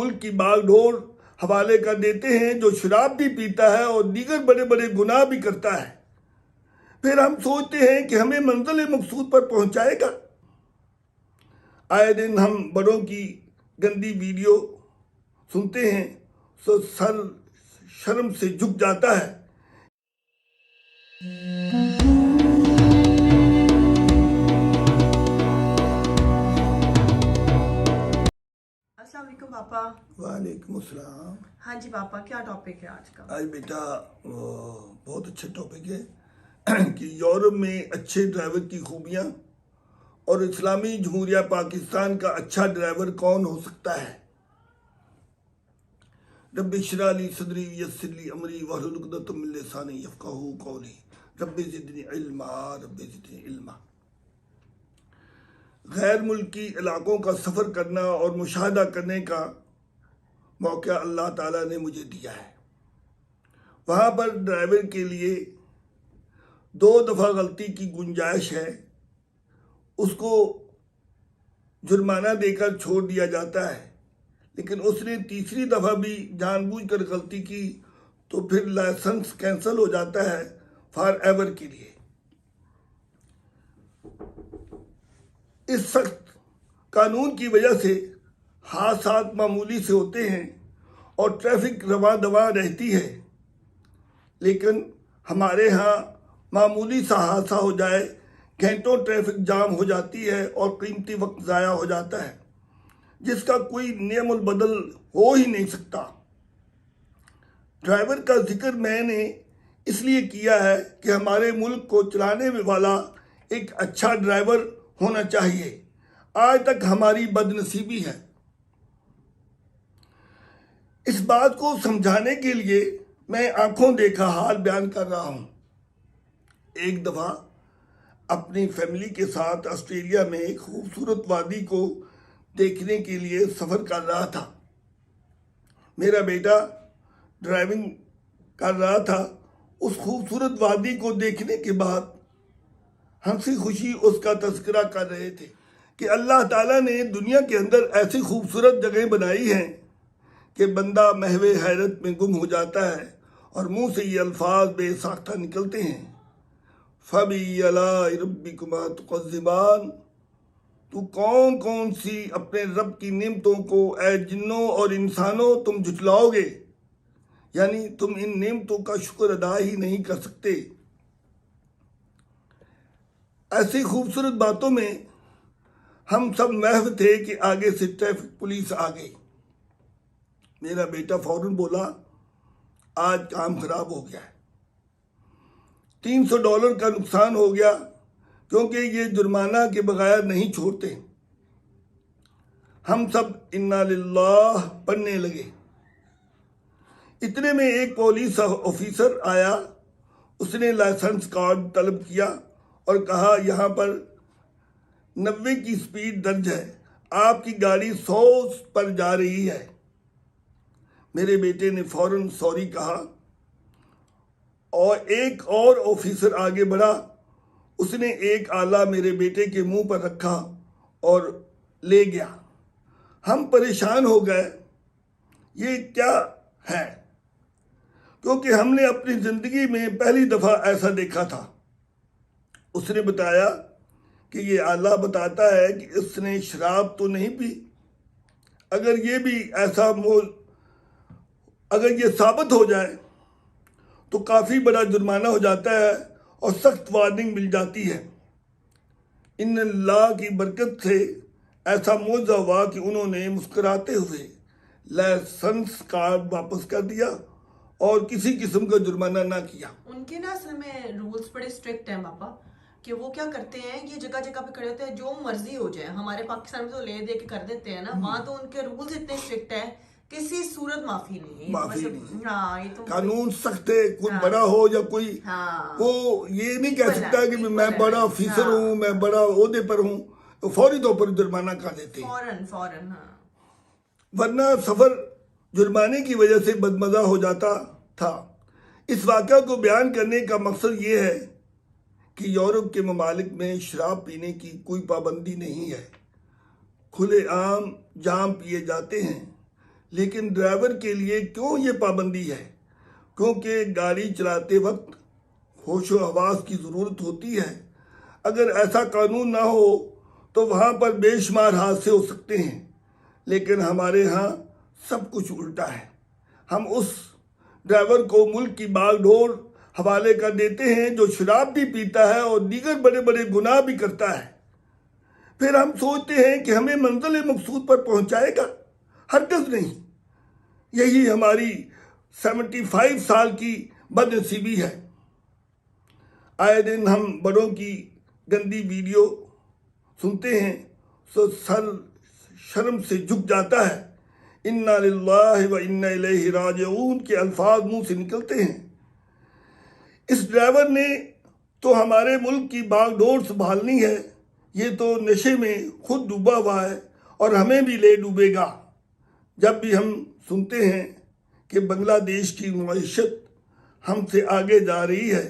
मुल्क की बागडोर हवाले कर देते हैं, जो शराब भी पीता है और दीगर बड़े बड़े गुनाह भी करता है। फिर हम सोचते हैं कि हमें मंजिल मकसूद पर पहुंचाएगा। आए दिन हम बड़ों की गंदी वीडियो सुनते हैं तो सर शर्म से झुक जाता है। अस्सलाम वालेकुम पापा। वालेकुम अस्सलाम। हाँ जी पापा, क्या टॉपिक है आज का? आज बेटा बहुत अच्छा टॉपिक है कि यूरोप में अच्छे ड्राइवर की खूबियाँ और इस्लामी जमहूरिया पाकिस्तान का अच्छा ड्राइवर कौन हो सकता है। रब्बि इश्रह ली सदरी वयस्सिर ली अमरी वहलुल उक़दतम मिन लिसानी यफ़क़हू क़ौली रब्बि ज़िदनी इल्मा रब्बि ज़िदनी इल्मा। गैर मुल्की इलाकों का सफ़र करना और मुशाहदा करने का मौका अल्लाह ताला ने मुझे दिया है। वहाँ पर ड्राइवर के लिए 2 दफ़ा गलती की गुंजाइश है, उसको जुर्माना देकर छोड़ दिया जाता है। लेकिन उसने तीसरी दफ़ा भी जानबूझकर गलती की तो फिर लाइसेंस कैंसिल हो जाता है फॉर एवर के लिए। इस सख्त कानून की वजह से हादसात मामूली से होते हैं और ट्रैफिक रवा दवा रहती है। लेकिन हमारे यहाँ मामूली सा हादसा हो जाए, घंटों ट्रैफिक जाम हो जाती है और कीमती वक्त ज़ाया हो जाता है, जिसका कोई नियमुल बदल हो ही नहीं सकता। ड्राइवर का जिक्र मैंने इसलिए किया है कि हमारे मुल्क को चलाने वाला एक अच्छा ड्राइवर होना चाहिए। आज तक हमारी बदनसीबी है। इस बात को समझाने के लिए मैं आंखों देखा हाल बयान कर रहा हूँ। एक दफ़ा अपनी फैमिली के साथ ऑस्ट्रेलिया में एक खूबसूरत वादी को देखने के लिए सफ़र कर रहा था। मेरा बेटा ड्राइविंग कर रहा था। उस खूबसूरत वादी को देखने के बाद हंसी खुशी उसका तज़किरा कर रहे थे कि अल्लाह ताला ने दुनिया के अंदर ऐसी खूबसूरत जगह बनाई हैं कि बंदा महवे हैरत में गुम हो जाता है और मुंह से ये अल्फाज बेसाख्ता निकलते हैं, फ़बी अलाई रब्बिकुमा तुकज़्ज़िबान। तू कौन कौन सी अपने रब की नेमतों को ए जिन्नों और इंसानों तुम झुठलाओगे, यानी तुम इन नेमतों का शुक्र अदा ही नहीं कर सकते। ऐसी खूबसूरत बातों में हम सब महव थे कि आगे से ट्रैफिक पुलिस आ गई। मेरा बेटा फौरन बोला, आज काम खराब हो गया है, $300 का नुकसान हो गया, क्योंकि ये जुर्माना के बगैर नहीं छोड़ते। हम सब इन्ना लिल्लाह पढ़ने लगे। इतने में एक पुलिस ऑफिसर आया। उसने लाइसेंस कार्ड तलब किया और कहा, यहाँ पर 90 की स्पीड दर्ज है, आपकी गाड़ी 100 पर जा रही है। मेरे बेटे ने फौरन सॉरी कहा और एक और ऑफिसर आगे बढ़ा। उसने एक आला मेरे बेटे के मुंह पर रखा और ले गया। हम परेशान हो गए, ये क्या है, क्योंकि हमने अपनी ज़िंदगी में पहली दफ़ा ऐसा देखा था। उसने बताया कि ये आला बताता है कि इसने शराब तो नहीं पी। अगर ये भी ऐसा अगर ये साबित हो जाए तो काफ़ी बड़ा जुर्माना हो जाता है और सख्त वार्निंग मिल जाती है। इन अल्लाह की बरकत से ऐसा मौज़ा हुआ कि उन्होंने मुस्कुराते हुए लाइसेंस कार्ड वापस कर दिया और किसी किस्म का जुर्माना ना किया। उनके ना असल में रूल्स बड़े स्ट्रिक्ट हैं पापा, कि वो क्या करते हैं, ये जगह जगह पे खड़े होते हैं, जो मर्जी हो जाए। हमारे पाकिस्तान में तो ले दे के कर देते हैं ना, वहाँ तो उनके रूल्स इतने स्ट्रिक्ट है, किसी सूरत माफी नहीं है। माफी नहीं। हाँ, ये तो कानून सख्त है। कोई बड़ा हो या कोई, वो ये नहीं कह सकता कि मैं बड़ा ऑफिसर हूँ, मैं बड़ा ओहदे पर हूँ, तो फौरी तौर पर जुर्माना कर देते हैं फौरन। हाँ, वरना सफर जुर्माने की वजह से बदमजा हो जाता था। इस वाक़या को बयान करने का मकसद ये है कि यूरोप के ममालिक में शराब पीने की कोई पाबंदी नहीं है। खुले आम जाम पिए जाते हैं, लेकिन ड्राइवर के लिए क्यों ये पाबंदी है? क्योंकि गाड़ी चलाते वक्त होशो हवास की ज़रूरत होती है। अगर ऐसा कानून ना हो तो वहाँ पर बेशुमार हादसे हो सकते हैं, लेकिन हमारे यहाँ सब कुछ उल्टा है। हम उस ड्राइवर को मुल्क की बागडोर हवाले कर देते हैं जो शराब भी पीता है और दीगर बड़े बड़े गुनाह भी करता है। फिर हम सोचते हैं कि हमें मंजिल मकसूद पर पहुंचाएगा। हरगिज़ नहीं। यही हमारी 75 साल की बदनसीबी है। आए दिन हम बड़ों की गंदी वीडियो सुनते हैं तो सर शर्म से झुक जाता है। इन्ना लिल्लाहि व इन्ना इलैहि राजिऊन के अल्फाज मुंह से निकलते हैं। इस ड्राइवर ने तो हमारे मुल्क की बागडोर संभालनी है, ये तो नशे में खुद डूबा हुआ है और हमें भी ले डूबेगा। जब भी हम सुनते हैं कि बांग्लादेश की मईशत हमसे आगे जा रही है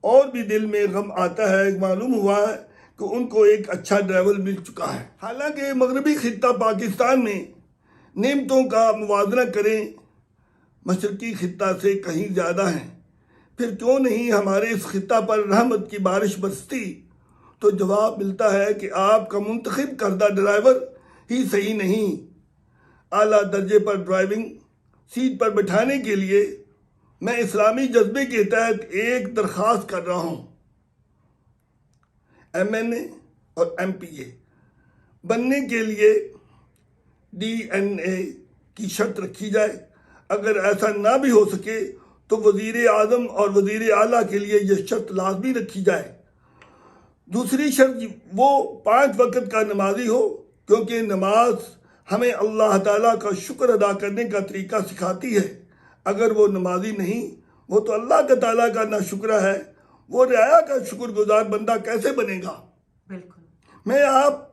और भी दिल में गम आता है। मालूम हुआ है कि उनको एक अच्छा ड्राइवर मिल चुका है। हालांकि मगरबी खित्ता पाकिस्तान में नेमतों का मुवाजना करें मशरकी खित्ता से कहीं ज़्यादा हैं। फिर क्यों नहीं हमारे इस खित्ता पर रहमत की बारिश बरसती? तो जवाब मिलता है कि आपका मुंतखब करदा ड्राइवर ही सही नहीं। आला दर्जे पर ड्राइविंग सीट पर बैठाने के लिए मैं इस्लामी जज्बे के तहत एक दरख्वास्त कर रहा हूँ। MNA और MPA बनने के लिए DNA की शर्त रखी जाए। अगर ऐसा ना भी हो सके तो वज़ीर आज़म और वज़ीर आला के लिए यह शर्त लाजमी रखी जाए। दूसरी शर्त वो 5 वक्त का नमाजी हो, क्योंकि नमाज हमें अल्लाह ताला का शुक्र अदा करने का तरीका सिखाती है। अगर वो नमाजी नहीं, वो तो अल्लाह का ताला का ना शुक्र है, वो रियाया का शुक्रगुजार बंदा कैसे बनेगा? बिल्कुल। मैं आप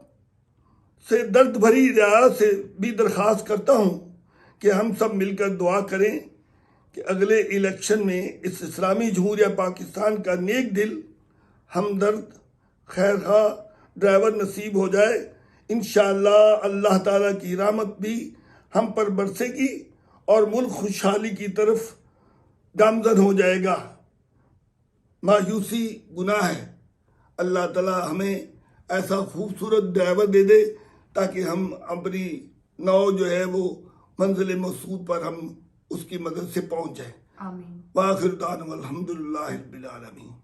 से दर्द भरी रियाया से भी दरख्वास्त करता हूँ कि हम सब मिलकर दुआ करें कि अगले इलेक्शन में इस इस्लामी जमहूरिया पाकिस्तान का नेक दिल, हमदर्द, खैरखा ड्राइवर नसीब हो जाए। इंशाअल्लाह अल्लाह ताला की रहमत भी हम पर बरसेगी और मुल्क खुशहाली की तरफ गामजन हो जाएगा। मायूसी गुनाह है। अल्लाह ताला हमें ऐसा खूबसूरत ड्राइवर दे दे ताकि हम अपनी नाव जो है वो मंजिल मकसूद पर हम उसकी मदद से पहुंच जाए। आमीन। वाखिर दान वल हम्दुलिल्लाहि रब्बिल आलमीन।